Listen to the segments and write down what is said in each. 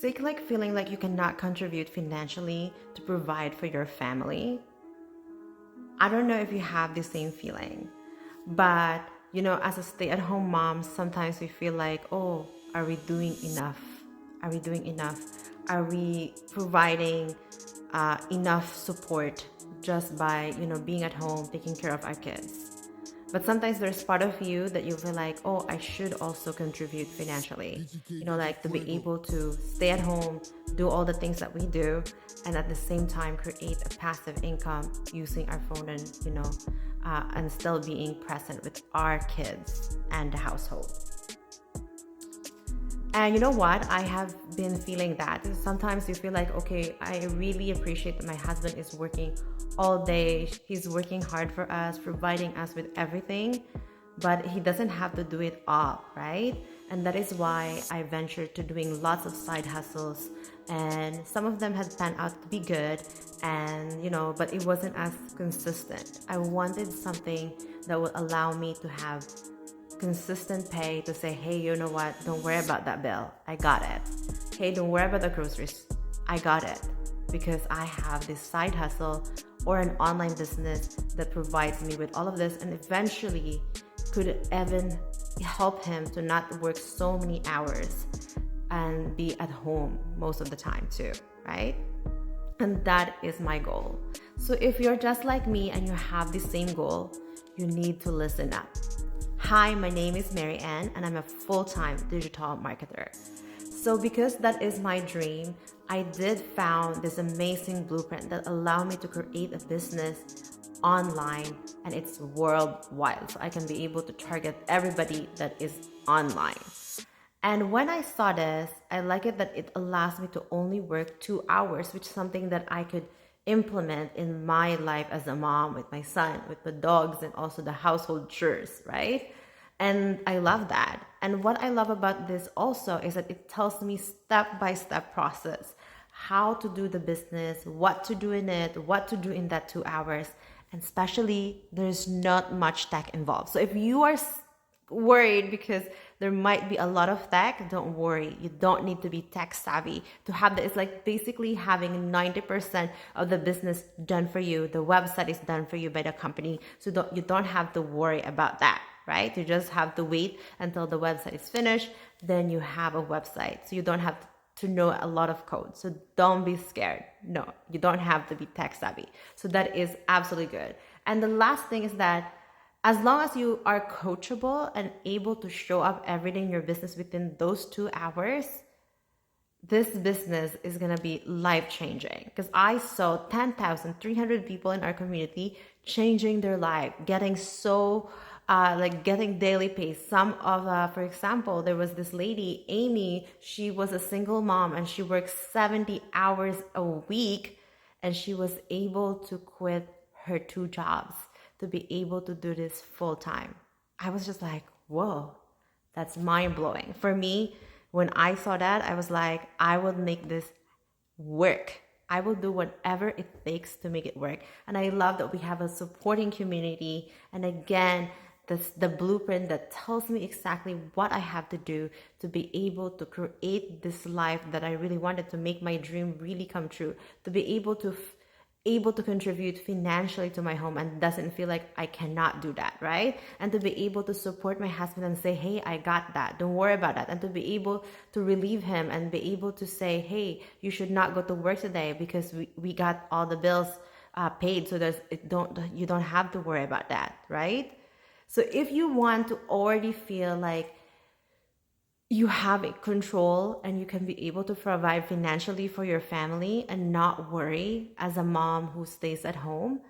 Sick, like feeling like you cannot contribute financially to provide for your family. I don't know if you have the same feeling, but as a stay-at-home mom, sometimes we feel like, oh, are we doing enough? Are we doing enough? Are we providing enough support just by, being at home, taking care of our kids? But sometimes there's part of you that you feel like, oh, I should also contribute financially. Like to be able to stay at home, do all the things that we do, and at the same time create a passive income using our phone and still being present with our kids and the household. And you know what? I have been feeling that. Sometimes you feel like, okay, I really appreciate that my husband is working all day. He's working hard for us, providing us with everything, but he doesn't have to do it all, right? And that is why I ventured to doing lots of side hustles, and some of them had panned out to be good, and but it wasn't as consistent. I wanted something that would allow me to have consistent pay, to say, hey, you know what, don't worry about that bill, I got it. Hey, don't worry about the groceries, I got it. Because I have this side hustle or an online business that provides me with all of this, and eventually could even help him to not work so many hours and be at home most of the time too, right? And that is my goal. So if you're just like me and you have the same goal, you need to listen up. Hi, my name is Mary Ann, and I'm a full-time digital marketer. So because that is my dream, I did found this amazing blueprint that allowed me to create a business online, and it's worldwide. So I can be able to target everybody that is online. And when I saw this, I like it that it allows me to only work 2 hours, which is something that I could implement in my life as a mom, with my son, with the dogs, and also the household chores, right? And I love that. And what I love about this also is that it tells me step-by-step process, how to do the business, what to do in it, what to do in that 2 hours. And especially, there's not much tech involved. So if you are worried because there might be a lot of tech, don't worry. You don't need to be tech savvy to have that. It's like basically having 90% of the business done for you. The website is done for you by the company. So you don't have to worry about that, right? You just have to wait until the website is finished. Then you have a website. So you don't have to know a lot of code. So don't be scared. No, you don't have to be tech savvy. So that is absolutely good. And the last thing is that as long as you are coachable and able to show up every day in your business within those 2 hours, this business is going to be life-changing. Because I saw 10,300 people in our community changing their life, getting getting daily pay. Some of, for example, there was this lady, Amy, she was a single mom and she worked 70 hours a week, and she was able to quit her 2 jobs to be able to do this full time. I was just like, whoa, that's mind blowing. For me, when I saw that, I was like, I will make this work. I will do whatever it takes to make it work. And I love that we have a supporting community. And again, the blueprint that tells me exactly what I have to do to be able to create this life that I really wanted, to make my dream really come true, to be able to contribute financially to my home and doesn't feel like I cannot do that, right? And to be able to support my husband and say, hey, I got that, don't worry about that. And to be able to relieve him and be able to say, hey, you should not go to work today because we got all the bills paid, so you don't have to worry about that, right? So if you want to already feel like you have a control and you can be able to provide financially for your family and not worry as a mom who stays at home,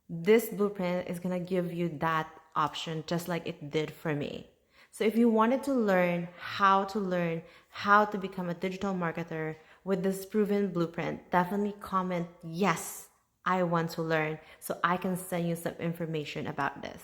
this blueprint is going to give you that option, just like it did for me. So if you wanted to learn how to become a digital marketer with this proven blueprint, definitely comment, yes, I want to learn, so I can send you some information about this.